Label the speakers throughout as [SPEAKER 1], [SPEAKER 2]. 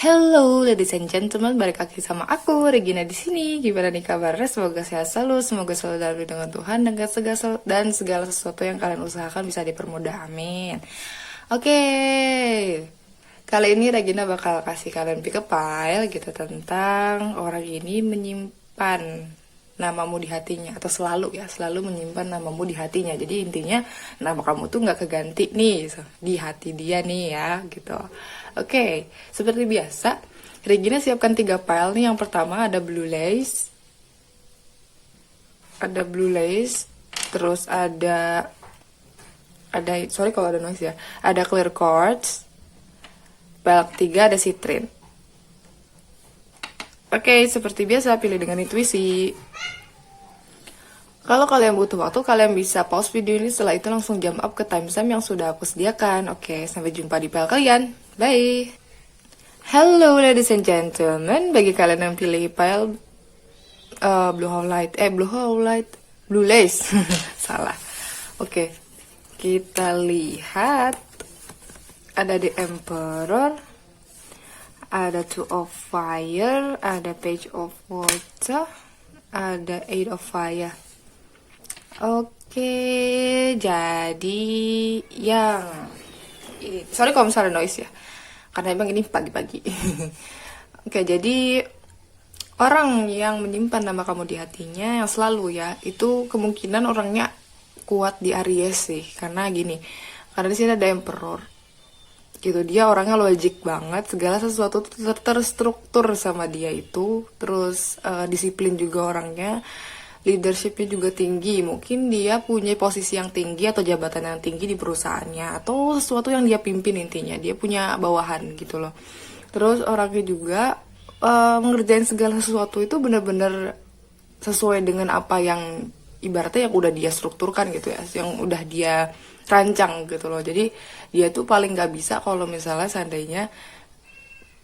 [SPEAKER 1] Hello ladies and gentlemen, balik lagi sama aku Regina di sini. Gimana nih kabarnya? Semoga sehat selalu, semoga selalu dalam lindungan Tuhan dan segala sesuatu yang kalian usahakan bisa dipermudah. Amin. Oke. Kali ini Regina bakal kasih kalian pick up file gitu tentang orang ini menyimpan namamu di hatinya, atau selalu menyimpan namamu di hatinya. Jadi intinya nama kamu tuh nggak keganti nih di hati dia nih ya gitu. Oke, seperti biasa Regina siapkan 3 file nih. Yang pertama ada blue lace, terus ada sorry kalau ada noise ya, ada clear quartz, file 3 ada citrin. Oke, seperti biasa pilih dengan intuisi. Kalau kalian butuh waktu, kalian bisa pause video ini, setelah itu langsung jump up ke timestamp yang sudah aku sediakan. Oke, sampai jumpa di file kalian. Bye! Hello ladies and gentlemen, bagi kalian yang pilih file blue lace. Salah. Oke, kita lihat. Ada The Emperor, ada Two of Fire, ada Page of Water, ada Eight of Fire. Oke, jadi yang sorry kalau misalnya noise ya, karena emang ini pagi-pagi. Oke, jadi orang yang menyimpan nama kamu di hatinya yang selalu ya, itu kemungkinan orangnya kuat di Aries sih, karena gini, karena di sini ada Emperor gitu. Dia orangnya logik banget, segala sesuatu terstruktur sama dia itu. Terus disiplin juga orangnya, leadershipnya juga tinggi. Mungkin dia punya posisi yang tinggi atau jabatan yang tinggi di perusahaannya, atau sesuatu yang dia pimpin. Intinya dia punya bawahan gitu loh. Terus orangnya juga mengerjain segala sesuatu itu benar-benar sesuai dengan apa yang ibaratnya yang udah dia strukturkan gitu ya, yang udah dia rancang gitu loh. Jadi dia tuh paling gak bisa kalau misalnya seandainya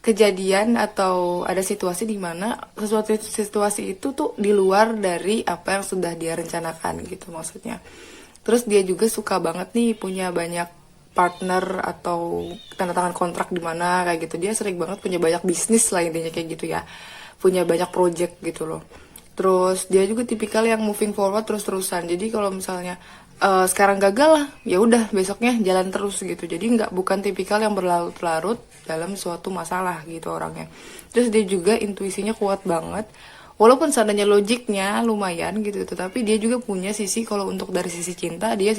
[SPEAKER 1] kejadian atau ada situasi di mana sesuatu situasi itu tuh di luar dari apa yang sudah dia rencanakan gitu maksudnya. Terus dia juga suka banget nih punya banyak partner atau tanda tangan kontrak di mana kayak gitu. Dia sering banget punya banyak bisnis lah intinya kayak gitu ya. Punya banyak project gitu loh. Terus dia juga tipikal yang moving forward terus-terusan. Jadi kalau misalnya sekarang gagal lah, ya udah besoknya jalan terus gitu. Jadi bukan tipikal yang berlarut-larut dalam suatu masalah gitu orangnya. Terus dia juga intuisinya kuat banget. Walaupun seandainya logiknya lumayan gitu, tetapi dia juga punya sisi, kalau untuk dari sisi cinta dia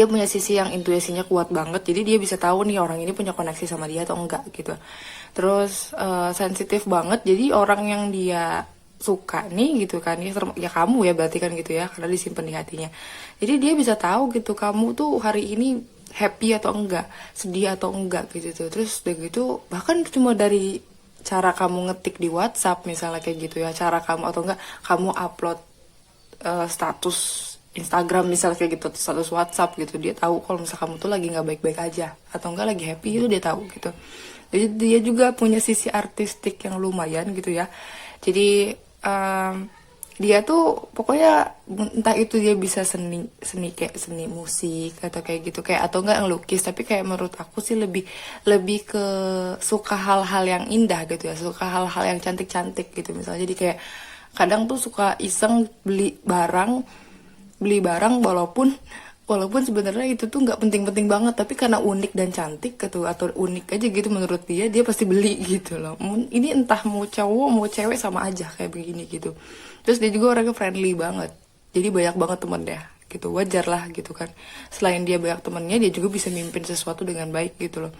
[SPEAKER 1] punya sisi yang intuisinya kuat banget. Jadi dia bisa tahu nih orang ini punya koneksi sama dia atau enggak gitu. Terus sensitif banget. Jadi orang yang dia suka nih gitu kan ya kamu ya berarti kan gitu ya, karena disimpan di hatinya. Jadi dia bisa tahu gitu kamu tuh hari ini happy atau enggak, sedih atau enggak gitu tuh. Terus udah gitu bahkan cuma dari cara kamu ngetik di WhatsApp misalnya kayak gitu ya, cara kamu atau enggak kamu upload status Instagram misalnya kayak gitu, status WhatsApp gitu, dia tahu kalau misalnya kamu tuh lagi nggak baik-baik aja atau enggak lagi happy, itu dia tahu gitu. Jadi dia juga punya sisi artistik yang lumayan gitu ya. Jadi dia tuh pokoknya entah itu dia bisa seni kayak seni musik atau kayak gitu, kayak atau enggak ngelukis, tapi kayak menurut aku sih lebih ke suka hal-hal yang indah gitu ya, suka hal-hal yang cantik-cantik gitu misalnya. Jadi kayak kadang tuh suka iseng beli barang walaupun sebenarnya itu tuh nggak penting-penting banget, tapi karena unik dan cantik gitu atau unik aja gitu menurut dia pasti beli gitu loh. Ini entah mau cowok mau cewek sama aja kayak begini gitu. Terus dia juga orangnya friendly banget, jadi banyak banget temennya gitu, wajar lah gitu kan. Selain dia banyak temennya, dia juga bisa mimpin sesuatu dengan baik gitu loh.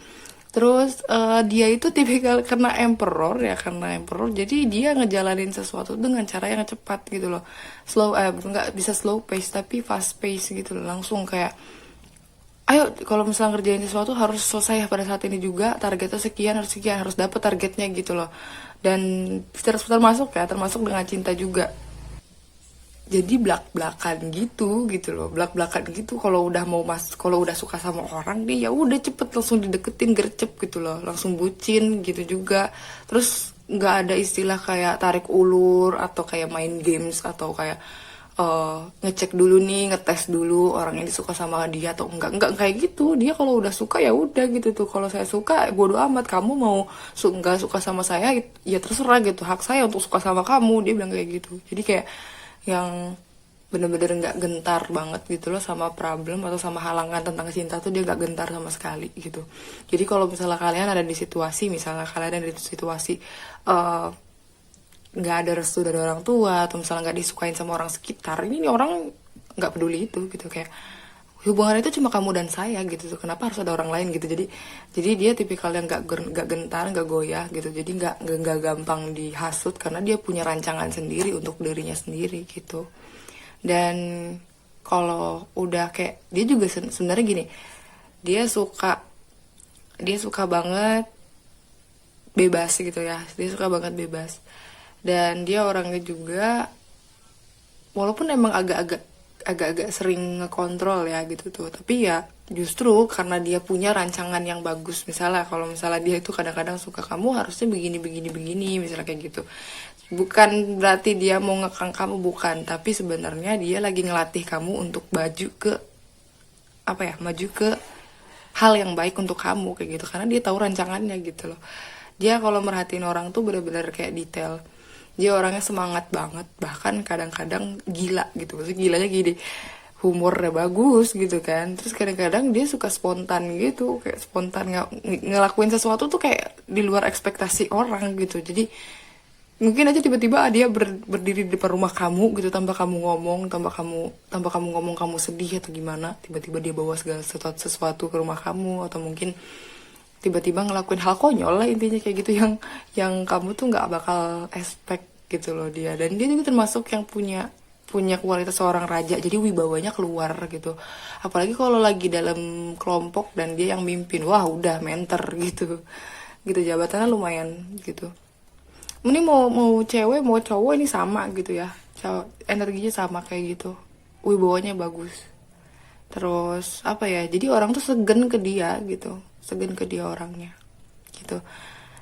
[SPEAKER 1] Terus dia itu tipikal karena emperor, jadi dia ngejalanin sesuatu dengan cara yang cepat gitu loh. Nggak bisa slow pace tapi fast pace gitu loh. Langsung kayak ayo kalau misalnya ngerjain sesuatu harus selesai pada saat ini juga, targetnya sekian harus dapat targetnya gitu loh. Dan termasuk dengan cinta juga. Jadi belak-belakan gitu loh, belak-belakan gitu. Kalau udah suka sama orang nih ya udah cepet langsung dideketin, gercep gitu loh, langsung bucin gitu juga. Terus nggak ada istilah kayak tarik ulur atau kayak main games atau kayak ngecek dulu nih, ngetes dulu orang ini suka sama dia atau enggak kayak gitu. Dia kalau udah suka ya udah gitu tuh. Kalau saya suka bodo amat, kamu mau enggak suka sama saya ya terserah gitu, hak saya untuk suka sama kamu, dia bilang kayak gitu. Jadi kayak yang bener-bener nggak gentar banget gitu loh sama problem atau sama halangan tentang cinta tuh, dia nggak gentar sama sekali gitu. Jadi kalau misalnya kalian ada di situasi, misalnya kalian ada di situasi nggak ada restu dari orang tua atau misalnya nggak disukain sama orang sekitar, ini orang nggak peduli itu gitu, kayak hubungan itu cuma kamu dan saya gitu tuh, kenapa harus ada orang lain gitu. Jadi dia tipikal yang nggak gentar, nggak goyah gitu, jadi nggak gampang dihasut karena dia punya rancangan sendiri untuk dirinya sendiri gitu. Dan kalau udah kayak dia juga sebenarnya gini, dia suka banget bebas gitu ya, dia suka banget bebas. Dan dia orangnya juga walaupun emang agak-agak sering ngekontrol ya gitu tuh, tapi ya justru karena dia punya rancangan yang bagus. Misalnya kalau misalnya dia itu kadang-kadang suka kamu harusnya begini misalnya kayak gitu, bukan berarti dia mau ngekang kamu, bukan, tapi sebenarnya dia lagi ngelatih kamu untuk maju ke hal yang baik untuk kamu kayak gitu, karena dia tahu rancangannya gitu loh. Dia kalau merhatiin orang tuh bener-bener kayak detail. Dia orangnya semangat banget, bahkan kadang-kadang gila gitu. Maksudnya gilanya gini, humornya bagus gitu kan. Terus kadang-kadang dia suka spontan gitu, kayak spontan ngelakuin sesuatu tuh kayak di luar ekspektasi orang gitu. Jadi mungkin aja tiba-tiba dia berdiri di depan rumah kamu gitu, tanpa kamu ngomong, tanpa kamu ngomong kamu sedih atau gimana, tiba-tiba dia bawa segala sesuatu ke rumah kamu, atau mungkin tiba-tiba ngelakuin hal konyol lah, intinya kayak gitu, yang kamu tuh nggak bakal expect gitu loh dia. Dan dia juga termasuk yang punya kualitas seorang raja, jadi wibawanya keluar gitu. Apalagi kalau lagi dalam kelompok dan dia yang mimpin, wah udah mentor gitu, jabatannya lumayan gitu. Ini mau cewek mau cowok ini sama gitu ya, energinya sama kayak gitu, wibawanya bagus. Terus apa ya, jadi orang tuh segen ke dia gitu, segen ke dia orangnya gitu.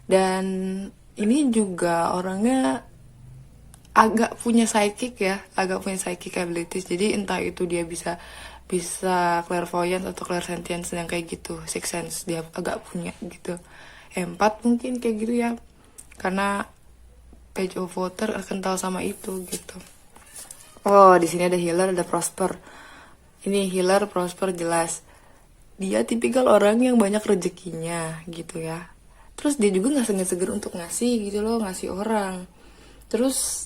[SPEAKER 1] Dan ini juga orangnya agak punya psychic abilities. Jadi entah itu dia bisa clairvoyance atau clairsentience yang kayak gitu, sixth sense dia agak punya gitu. Empat mungkin kayak gitu ya, karena page of water kental sama itu gitu. Oh, di sini ada healer, ada prosper. Ini healer, prosper jelas. Dia tipikal orang yang banyak rezekinya gitu ya. Terus dia juga nggak segan-segan untuk ngasih gitu loh, ngasih orang. Terus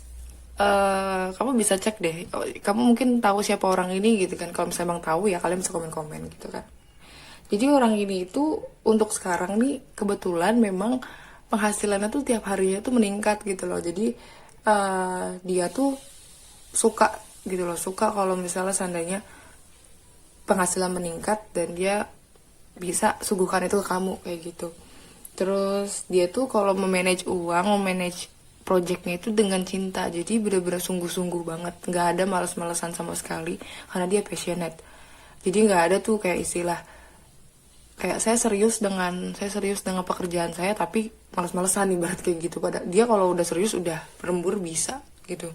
[SPEAKER 1] kamu bisa cek deh. Kamu mungkin tahu siapa orang ini gitu kan. Kalau misalnya emang tahu ya kalian bisa komen-komen gitu kan. Jadi orang ini itu untuk sekarang nih kebetulan memang penghasilannya tuh tiap harinya tuh meningkat gitu loh. Jadi dia tuh suka gitu loh, suka kalau misalnya seandainya penghasilan meningkat dan dia bisa suguhkan itu ke kamu kayak gitu. Terus dia tuh kalau memanage uang, memanage projectnya itu dengan cinta, jadi bener-bener sungguh-sungguh banget, nggak ada males-malesan sama sekali karena dia passionate. Jadi nggak ada tuh kayak istilah kayak saya serius dengan pekerjaan saya tapi males-malesan ibarat kayak gitu. Pada dia kalau udah serius udah berembur bisa gitu.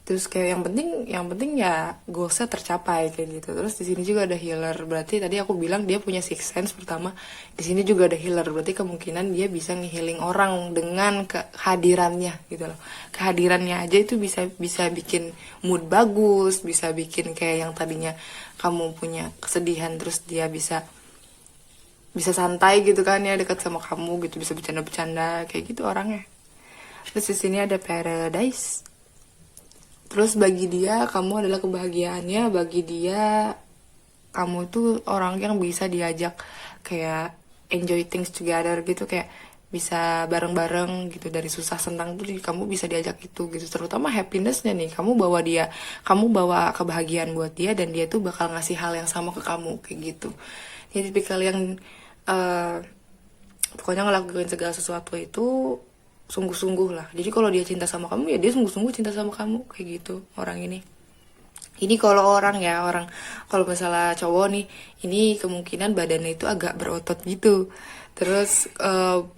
[SPEAKER 1] Terus kayak yang penting ya goalsnya tercapai kayak gitu. Terus di sini juga ada healer, berarti tadi aku bilang dia punya sixth sense pertama. Di sini juga ada healer, berarti kemungkinan dia bisa ngehealing orang dengan kehadirannya gitu loh. Kehadirannya aja itu bisa bikin mood bagus, bisa bikin kayak yang tadinya kamu punya kesedihan terus dia bisa santai gitu kan ya, dekat sama kamu gitu, bisa bercanda-bercanda kayak gitu orangnya. Terus di sini ada paradise. Terus bagi dia kamu adalah kebahagiaannya, bagi dia kamu tuh orang yang bisa diajak kayak enjoy things together gitu, kayak bisa bareng-bareng gitu, dari susah senang tuh kamu bisa diajak itu gitu. Terutama happinessnya nih, kamu bawa kebahagiaan buat dia dan dia tuh bakal ngasih hal yang sama ke kamu kayak gitu. Jadi tipikal yang pokoknya ngelakuin segala sesuatu itu sungguh-sungguh lah. Jadi kalau dia cinta sama kamu ya dia sungguh-sungguh cinta sama kamu kayak gitu orang ini. Ini kalau kalau misalnya cowok nih, ini kemungkinan badannya itu agak berotot gitu. Terus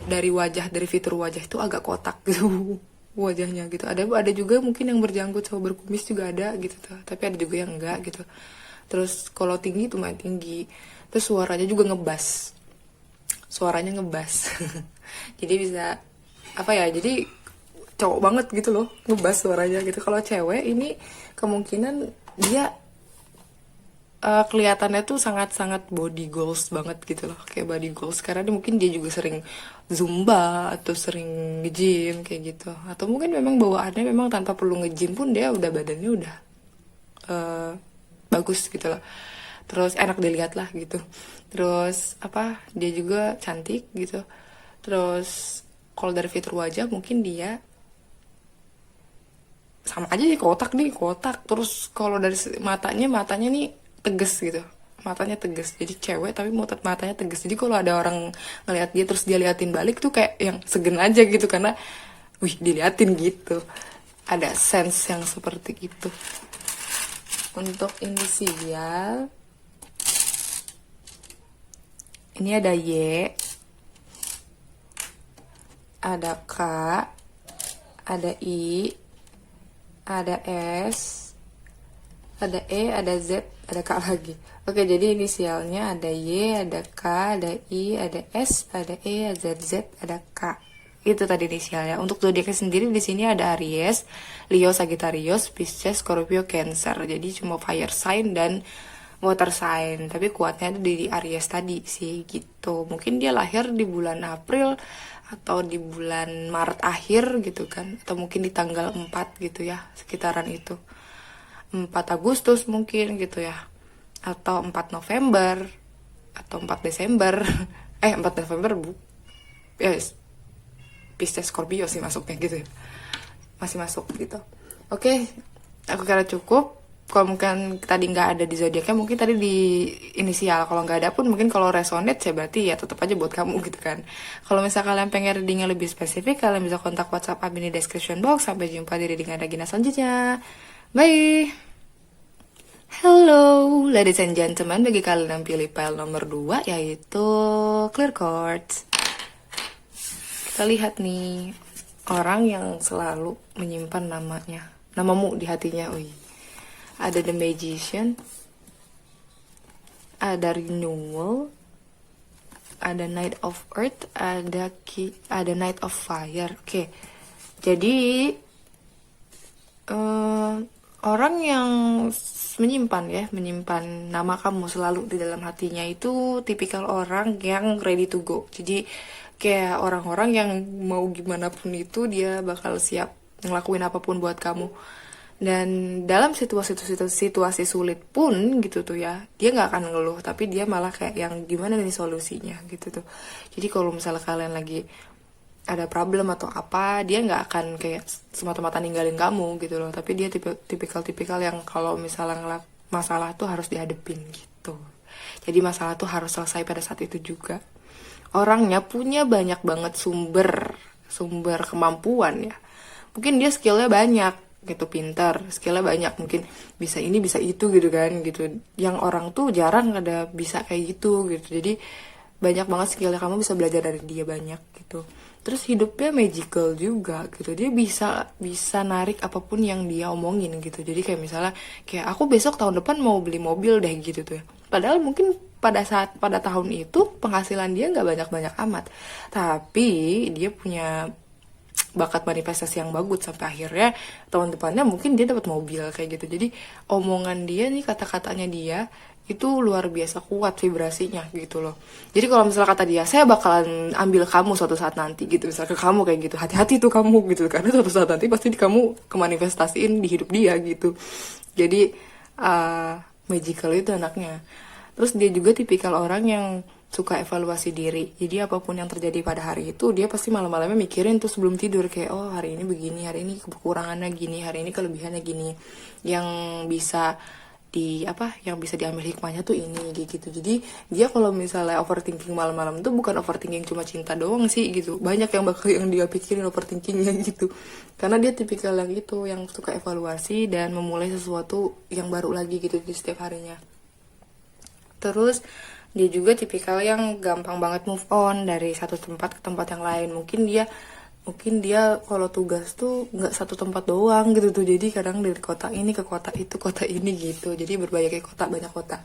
[SPEAKER 1] dari fitur wajah itu agak kotak gitu. wajahnya gitu. Ada juga mungkin yang berjanggut sama berkumis juga ada gitu tuh, tapi ada juga yang enggak gitu. Terus kalau tinggi tuh main tinggi, terus suaranya juga ngebas, suaranya ngebas. Jadi bisa apa ya, jadi cowok banget gitu loh ngebas suaranya gitu. Kalau cewek ini kemungkinan dia kelihatannya tuh sangat-sangat body goals banget gitu loh, kayak body goals karena mungkin dia juga sering zumba atau sering nge-gym kayak gitu, atau mungkin memang bawaannya memang tanpa perlu nge-gym pun dia udah badannya udah eh, bagus gitu loh, terus enak dilihat lah gitu. Terus apa, dia juga cantik gitu. Terus kalau dari fitur wajah mungkin dia sama aja sih, kotak nih kotak. Terus kalau dari matanya nih tegas gitu, matanya tegas, jadi cewek tapi matanya tegas. Jadi kalau ada orang ngeliat dia terus dia liatin balik tuh kayak yang segen aja gitu, karena wih diliatin gitu, ada sense yang seperti itu. Untuk inisial ini ada Y, ada K, ada I, ada S, ada E, ada Z, ada K lagi. Oke, jadi inisialnya ada Y, ada K, ada I, ada S, ada E, ada Z, ada K. Itu tadi inisialnya. Untuk zodiaknya sendiri di sini ada Aries, Leo, Sagittarius, Pisces, Scorpio, Cancer. Jadi cuma fire sign dan water sign, tapi kuatnya itu di Aries tadi sih gitu. Mungkin dia lahir di bulan April atau di bulan Maret akhir gitu kan, atau mungkin di tanggal 4 gitu ya, sekitaran itu. 4 Agustus mungkin gitu ya, atau 4 November atau 4 Desember. 4 November bu ya, Pisces Scorpio sih masuknya gitu ya, masih masuk gitu. Oke, aku kira cukup. Kalau mungkin tadi nggak ada di zodiaknya, mungkin tadi di inisial. Kalau nggak ada pun mungkin kalau resonate ya berarti ya tetap aja buat kamu gitu kan. Kalau misalnya kalian pengen readingnya lebih spesifik, kalian bisa kontak WhatsApp admin di description box. Sampai jumpa di reading Adagina selanjutnya. Bye. Hello, ladies and gentlemen. Bagi kalian yang pilih file nomor 2 yaitu clear cards. Kita lihat nih orang yang selalu menyimpan namamu di hatinya. Ada The Magician, ada Renewal, ada Knight of Earth, ada Knight of Fire. Oke, jadi orang yang menyimpan nama kamu selalu di dalam hatinya itu tipikal orang yang ready to go. Jadi kayak orang-orang yang mau gimana pun itu dia bakal siap ngelakuin apapun buat kamu. Dan dalam situasi sulit pun gitu tuh ya, dia nggak akan ngeluh, tapi dia malah kayak yang gimana nih solusinya gitu tuh. Jadi kalau misalnya kalian lagi ada problem atau apa, dia nggak akan kayak semata-mata ninggalin kamu gitu loh, tapi dia tipikal yang kalau misalnya masalah tuh harus dihadepin gitu. Jadi masalah tuh harus selesai pada saat itu juga. Orangnya punya banyak banget sumber kemampuan ya. Mungkin dia skillnya banyak gitu, pintar, skillnya banyak, mungkin bisa ini bisa itu gitu kan gitu, yang orang tuh jarang ada bisa kayak gitu gitu. Jadi banyak banget skillnya, kamu bisa belajar dari dia banyak gitu. Terus hidupnya magical juga gitu, dia bisa narik apapun yang dia omongin gitu. Jadi kayak misalnya kayak aku besok tahun depan mau beli mobil deh gitu tuh ya, padahal mungkin pada tahun itu penghasilan dia nggak banyak amat, tapi dia punya bakat manifestasi yang bagus sampai akhirnya tahun depannya mungkin dia dapat mobil kayak gitu. Jadi omongan dia nih, kata-katanya dia itu luar biasa kuat vibrasinya gitu loh. Jadi kalau misalnya kata dia, saya bakalan ambil kamu suatu saat nanti gitu, misalnya ke kamu kayak gitu, hati-hati tuh kamu gitu, karena suatu saat nanti pasti kamu kemanifestasiin di hidup dia gitu. Jadi magical itu anaknya. Terus dia juga tipikal orang yang suka evaluasi diri. Jadi apapun yang terjadi pada hari itu, dia pasti malam-malamnya mikirin tuh sebelum tidur kayak, oh hari ini begini, hari ini kekurangannya gini, hari ini kelebihannya gini. Yang bisa yang bisa diambil hikmahnya tuh ini gitu. Jadi dia kalau misalnya overthinking malam-malam tuh bukan overthinking cuma cinta doang sih gitu. Banyak yang dia pikirin overthinkingnya gitu. Karena dia tipikal yang itu, yang suka evaluasi dan memulai sesuatu yang baru lagi gitu di setiap harinya. Terus dia juga tipikal yang gampang banget move on dari satu tempat ke tempat yang lain. Mungkin dia mungkin dia kalau tugas tuh nggak satu tempat doang gitu tuh, jadi kadang dari kota ini ke kota itu, kota ini gitu, jadi berbagai kota, banyak kota.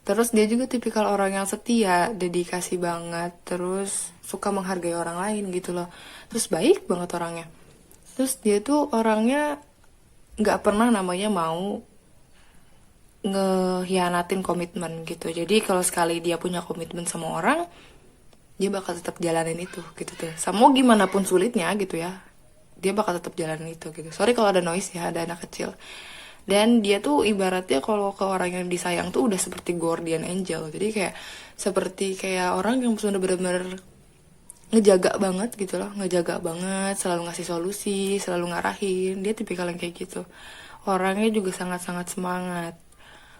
[SPEAKER 1] Terus dia juga tipikal orang yang setia, dedikasi banget, terus suka menghargai orang lain gitu loh, terus baik banget orangnya. Terus dia tuh orangnya nggak pernah namanya mau ngehianatin komitmen gitu. Jadi kalau sekali dia punya komitmen sama orang, dia bakal tetap jalanin itu gitu tuh. Sama gimana pun sulitnya gitu ya, dia bakal tetap jalanin itu gitu. Sorry kalau ada noise ya, ada anak kecil. Dan dia tuh ibaratnya kalau ke orang yang disayang tuh udah seperti guardian angel. Jadi kayak seperti kayak orang yang sudah benar-benar ngejaga banget gitu loh, ngejaga banget, selalu ngasih solusi, selalu ngarahin. Dia tipikal yang kayak gitu. Orangnya juga sangat-sangat semangat,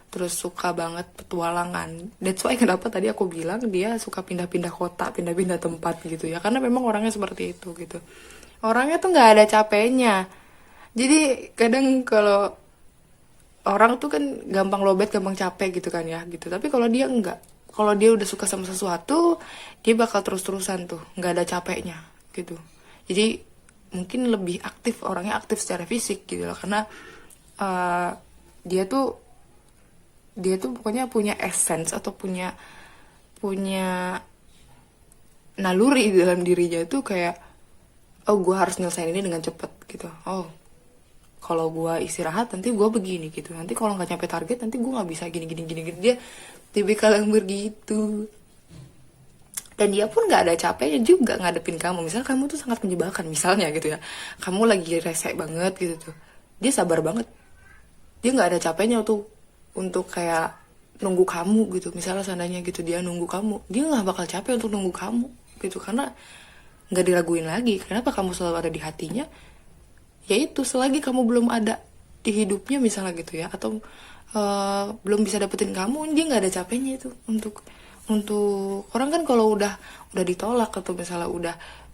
[SPEAKER 1] terus suka banget petualangan. That's why kenapa tadi aku bilang dia suka pindah-pindah kota, pindah-pindah tempat gitu ya, karena memang orangnya seperti itu gitu. Orangnya tuh nggak ada capeknya. Jadi kadang kalau orang tuh kan gampang lobet, gampang capek gitu kan ya gitu, tapi kalau dia enggak, kalau dia udah suka sama sesuatu, dia bakal terus-terusan tuh, nggak ada capeknya gitu. Jadi mungkin lebih aktif, orangnya aktif secara fisik gitu loh, karena uh, dia tuh dia tuh pokoknya punya essence atau punya punya naluri di dalam dirinya itu kayak, oh gue harus nyelesain ini dengan cepet gitu. Oh kalau gue istirahat nanti gue begini gitu, nanti kalau nggak nyampe target nanti gue nggak bisa gini gini gini gini. Dia tipikal yang begitu. Dan dia pun nggak ada capeknya juga ngadepin kamu. Misalnya kamu tuh sangat menyebalkan misalnya gitu ya, kamu lagi rese banget gitu tuh, dia sabar banget. Dia nggak ada capeknya tuh untuk kayak nunggu kamu gitu. Misalnya seandainya gitu dia nunggu kamu, dia nggak bakal capek untuk nunggu kamu gitu, karena nggak diraguin lagi. Kenapa kamu selalu ada di hatinya? Yaitu selagi kamu belum ada di hidupnya misalnya gitu ya, atau belum bisa dapetin kamu, dia nggak ada capeknya itu untuk orang kan. Kalau udah ditolak atau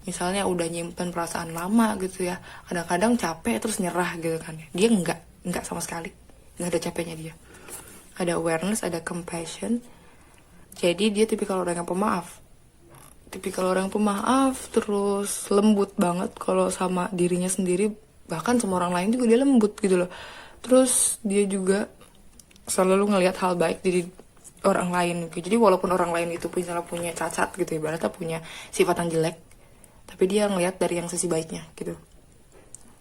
[SPEAKER 1] misalnya udah nyimpen perasaan lama gitu ya, kadang-kadang capek terus nyerah gitu kan. Dia nggak sama sekali, nggak ada capeknya dia. Ada awareness, ada compassion. Jadi dia tipikal orang yang pemaaf, terus lembut banget kalau sama dirinya sendiri, bahkan sama orang lain juga dia lembut gitu loh. Terus dia juga selalu ngelihat hal baik di orang lain gitu. Jadi walaupun orang lain itu punya cacat gitu, ibaratnya punya sifat yang jelek, tapi dia ngelihat dari yang sisi baiknya gitu.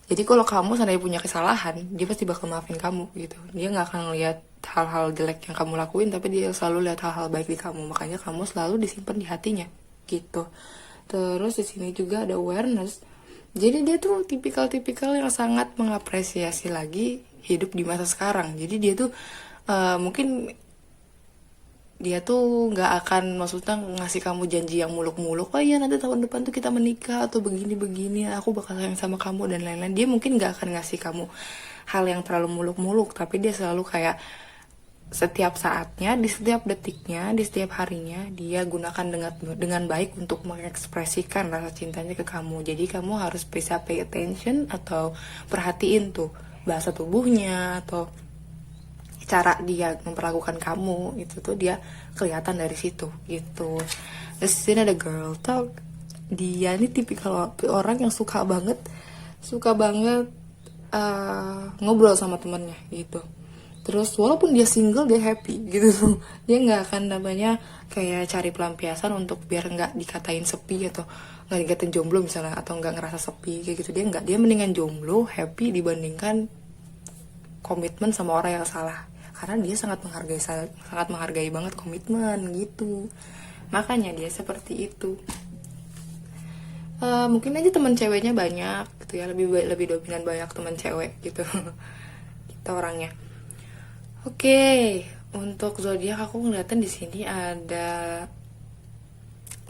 [SPEAKER 1] Jadi kalau kamu seandainya punya kesalahan, dia pasti bakal maafin kamu gitu. Dia nggak akan ngelihat hal-hal jelek yang kamu lakuin, tapi dia selalu lihat hal-hal baik di kamu. Makanya kamu selalu disimpan di hatinya gitu. Terus di sini juga ada awareness. Jadi dia tuh tipikal-tipikal yang sangat mengapresiasi lagi hidup di masa sekarang. Jadi dia tuh mungkin dia tuh nggak akan maksudnya ngasih kamu janji yang muluk-muluk, oh iya nanti tahun depan tuh kita menikah atau begini-begini, aku bakal sayang sama kamu dan lain-lain. Dia mungkin nggak akan ngasih kamu hal yang terlalu muluk-muluk, tapi dia selalu kayak setiap saatnya, di setiap detiknya, di setiap harinya dia gunakan dengan baik untuk mengekspresikan rasa cintanya ke kamu. Jadi kamu harus bisa pay attention atau perhatiin tuh bahasa tubuhnya atau cara dia memperlakukan kamu, itu tuh dia kelihatan dari situ gitu. Terus sini ada girl talk. Dia ini tipikal orang yang suka banget ngobrol sama temennya gitu. Terus walaupun dia single dia happy gitu. Dia nggak akan namanya kayak cari pelampiasan untuk biar nggak dikatain sepi atau nggak dikatain jomblo misalnya, atau nggak ngerasa sepi kayak gitu. Dia nggak, dia mendingan jomblo happy dibandingkan komitmen sama orang yang salah, karena dia sangat menghargai banget komitmen gitu. Makanya dia seperti itu. Mungkin aja teman ceweknya banyak gitu ya, lebih dominan banyak teman cewek gitu. Kita orangnya. Oke, untuk zodiak aku ngeliatin di sini ada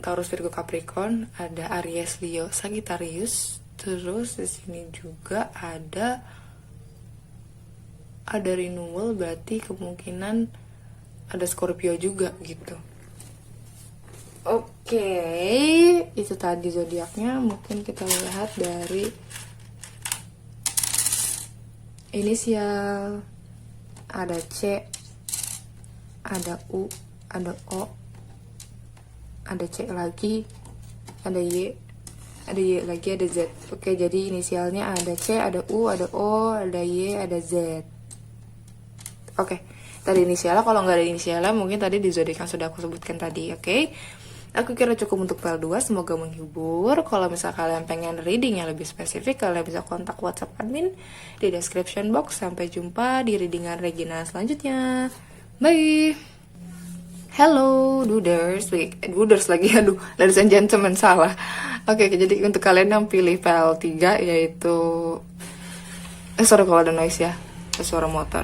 [SPEAKER 1] Taurus, Virgo, Capricorn, ada Aries, Leo, Sagittarius. Terus di sini juga ada renewal, berarti kemungkinan ada Scorpio juga gitu. Oke, itu tadi zodiaknya. Mungkin kita lihat dari inisial. Ada C, ada U, ada O, ada C lagi, ada Y, ada Y lagi, ada Z. Oke, jadi inisialnya ada C, ada U, ada O, ada Y, ada Z. Oke, tadi inisialnya, kalau nggak ada inisialnya mungkin tadi di zodiak yang sudah aku sebutkan tadi. Oke, aku kira cukup untuk PL2, semoga menghibur. Kalau misal kalian pengen reading yang lebih spesifik, kalian bisa kontak WhatsApp admin di description box. Sampai jumpa di readingan Regina selanjutnya. Bye. Hello Duders, Duders lagi, aduh, ladies and gentlemen, salah. Oke, jadi untuk kalian yang pilih PL3 yaitu, sorry kalau ada noise ya, ada suara motor.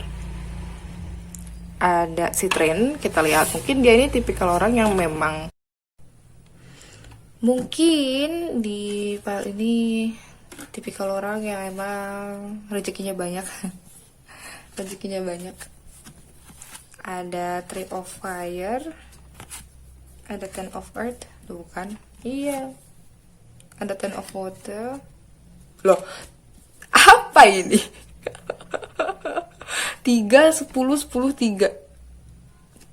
[SPEAKER 1] Ada si Train, kita lihat, mungkin dia ini tipikal orang yang memang, mungkin di PL ini tipikal orang yang emang rezekinya banyak. Rezekinya banyak. Ada Tree of Fire, ada Ten of Earth, tuh bukan, iya, ada Ten of Water, loh, apa ini? 3, 10, 10, 3,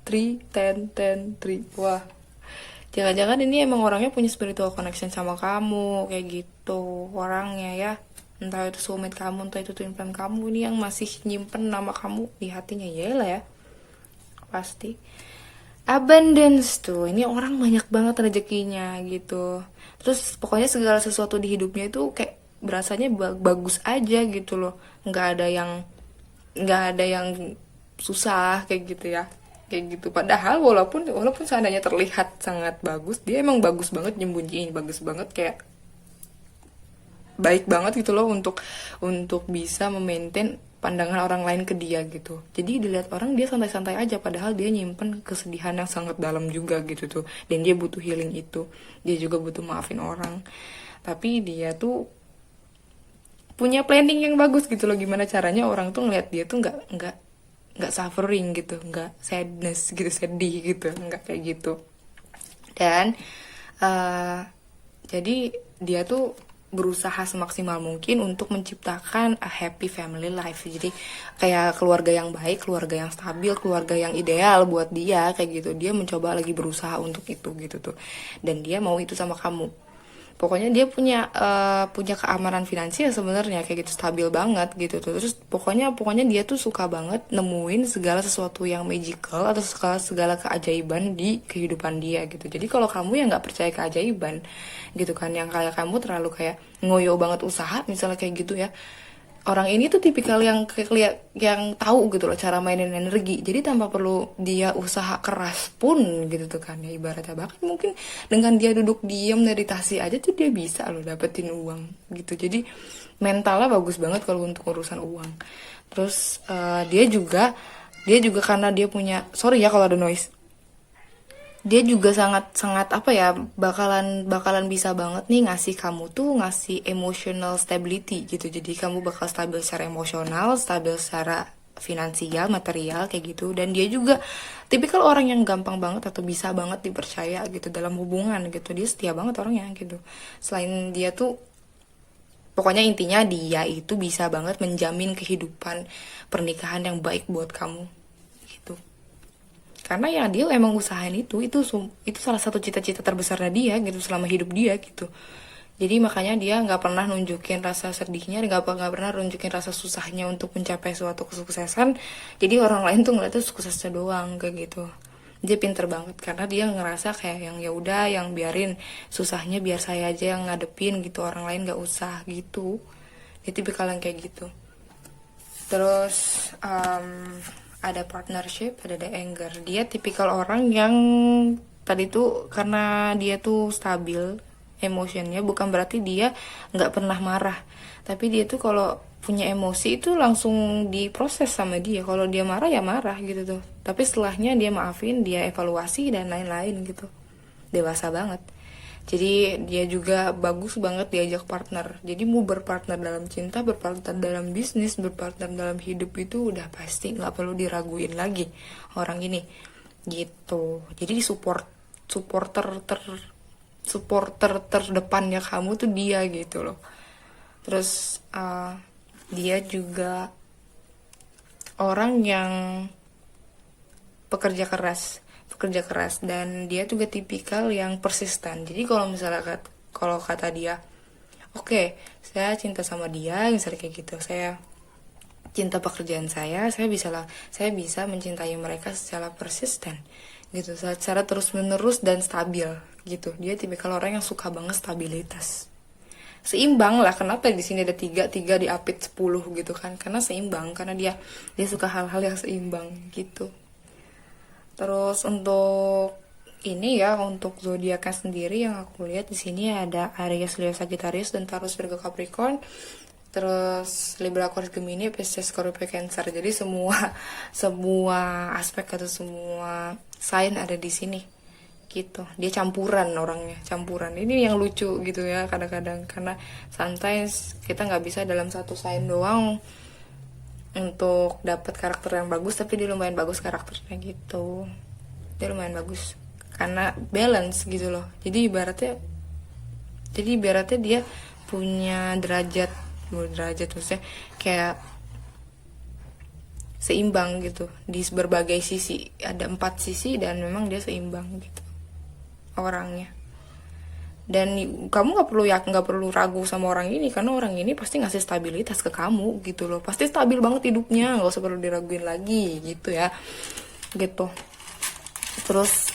[SPEAKER 1] 3, 10, 10, 3, wah, jangan-jangan ini emang orangnya punya spiritual connection sama kamu, kayak gitu, orangnya ya, entah itu soulmate kamu, entah itu twin flame kamu, ini yang masih nyimpen nama kamu di hatinya, ya lah ya. Pasti abundance tuh, ini orang banyak banget rezekinya gitu, terus pokoknya segala sesuatu di hidupnya itu kayak berasanya bagus aja gitu loh, nggak ada yang susah kayak gitu ya, kayak gitu. Padahal walaupun seandainya terlihat sangat bagus, dia emang bagus banget nyembunyiin, bagus banget, kayak baik banget gitu loh untuk bisa memaintain pandangan orang lain ke dia gitu. Jadi dilihat orang dia santai-santai aja, padahal dia nyimpen kesedihan yang sangat dalam juga gitu tuh. Dan dia butuh healing itu. Dia juga butuh maafin orang. Tapi dia tuh punya planning yang bagus gitu loh, gimana caranya orang tuh ngeliat dia tuh nggak suffering gitu, nggak sadness gitu, sedih gitu, nggak kayak gitu. Dan jadi dia tuh berusaha semaksimal mungkin untuk menciptakan a happy family life. Jadi kayak keluarga yang baik, keluarga yang stabil, keluarga yang ideal buat dia kayak gitu. Dia mencoba lagi berusaha untuk itu gitu tuh. Dan dia mau itu sama kamu. Pokoknya dia punya keamanan finansial sebenarnya kayak gitu, stabil banget gitu tuh. Terus pokoknya dia tuh suka banget nemuin segala sesuatu yang magical atau segala keajaiban di kehidupan dia gitu. Jadi kalau kamu yang nggak percaya keajaiban gitu kan, yang kayak kamu terlalu kayak ngoyo banget usaha misalnya kayak gitu ya, orang ini tuh tipikal yang tahu gitu loh cara mainin energi. Jadi tanpa perlu dia usaha keras pun gitu tuh kan ya, ibaratnya bahkan mungkin dengan dia duduk diam meditasi aja tuh dia bisa loh dapetin uang gitu. Jadi mentalnya bagus banget kalau untuk urusan uang. Terus dia juga karena dia punya, sorry ya kalau ada noise, dia juga sangat sangat apa ya, bakalan bisa banget nih ngasih kamu tuh, ngasih emotional stability gitu. Jadi kamu bakal stabil secara emosional, stabil secara finansial, material kayak gitu. Dan dia juga tipikal orang yang gampang banget atau bisa banget dipercaya gitu dalam hubungan gitu. Dia setia banget orangnya gitu. Selain dia tuh, pokoknya intinya dia itu bisa banget menjamin kehidupan pernikahan yang baik buat kamu gitu. Karena ya dia emang usahain itu salah satu cita-cita terbesarnya dia gitu selama hidup dia gitu. Jadi makanya dia nggak pernah nunjukin rasa sedihnya, nggak pernah nunjukin rasa susahnya untuk mencapai suatu kesuksesan. Jadi orang lain tuh ngeliatnya suksesnya doang kayak gitu. Dia pinter banget karena dia ngerasa kayak yang ya udah, yang biarin susahnya biar saya aja yang ngadepin gitu, orang lain nggak usah gitu. Dia tipikal yang kayak gitu. Terus ada partnership, ada the anger. Dia tipikal orang yang tadi tuh karena dia tuh stabil emotionnya, bukan berarti dia nggak pernah marah. Tapi dia tuh kalau punya emosi itu langsung diproses sama dia. Kalau dia marah ya marah gitu tuh. Tapi setelahnya dia maafin, dia evaluasi dan lain-lain gitu. Dewasa banget. Jadi dia juga bagus banget diajak partner. Jadi mau berpartner dalam cinta, berpartner dalam bisnis, berpartner dalam hidup itu udah pasti nggak perlu diraguin lagi orang ini gitu. Jadi supporter terdepannya kamu tuh dia gitu loh. Terus dia juga orang yang pekerja keras dan dia juga tipikal yang persisten. Jadi kalau misalnya kalau kata dia Oke, saya cinta sama dia, misalnya kayak gitu. Saya cinta pekerjaan saya bisa mencintai mereka secara persisten gitu, secara terus menerus dan stabil gitu. Dia tipikal orang yang suka banget stabilitas, seimbang lah. Kenapa di sini ada tiga tiga diapit 10 gitu kan, karena seimbang, karena dia suka hal-hal yang seimbang gitu. Terus untuk ini ya, untuk zodiaknya sendiri yang aku lihat di sini ada Aries, Leo, Sagittarius, dan Taurus, Virgo, Capricorn. Terus Libra, Aquarius, Gemini, Pisces, Scorpio, Cancer. Jadi semua semua aspek atau semua sign ada di sini gitu. Dia campuran, orangnya campuran. Ini yang lucu gitu ya kadang-kadang, karena sometimes kita nggak bisa dalam satu sign doang untuk dapat karakter yang bagus, tapi dia lumayan bagus karakternya gitu. Dia lumayan bagus karena balance gitu loh. Jadi ibaratnya dia punya derajat maksudnya kayak seimbang gitu di berbagai sisi. Ada 4 sisi dan memang dia seimbang gitu orangnya. Dan kamu nggak perlu ragu sama orang ini, karena orang ini pasti ngasih stabilitas ke kamu gitu loh. Pasti stabil banget hidupnya, nggak usah perlu diraguin lagi gitu ya, gitu. Terus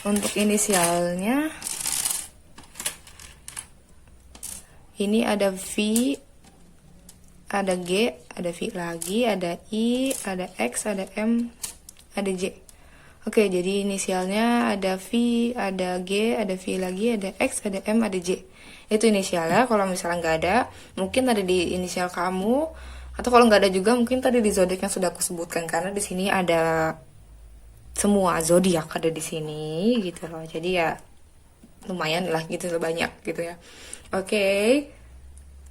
[SPEAKER 1] untuk inisialnya ini ada V, ada G, ada V lagi, ada I, ada X, ada M, ada J. Oke, jadi inisialnya ada V, ada G, ada V lagi, ada X, ada M, ada J. Itu inisialnya. Kalau misalnya nggak ada, mungkin ada di inisial kamu, atau kalau nggak ada juga mungkin tadi di zodiak yang sudah aku sebutkan, karena di sini ada semua zodiak ada di sini gitu loh. Jadi ya lumayan lah gitu, banyak gitu ya. Oke,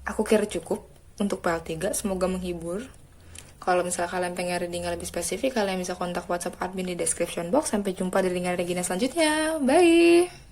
[SPEAKER 1] aku kira cukup untuk part 3. Semoga menghibur. Kalau misalnya kalian pengen reading lebih spesifik, kalian bisa kontak WhatsApp admin di description box. Sampai jumpa di reading Regina selanjutnya. Bye!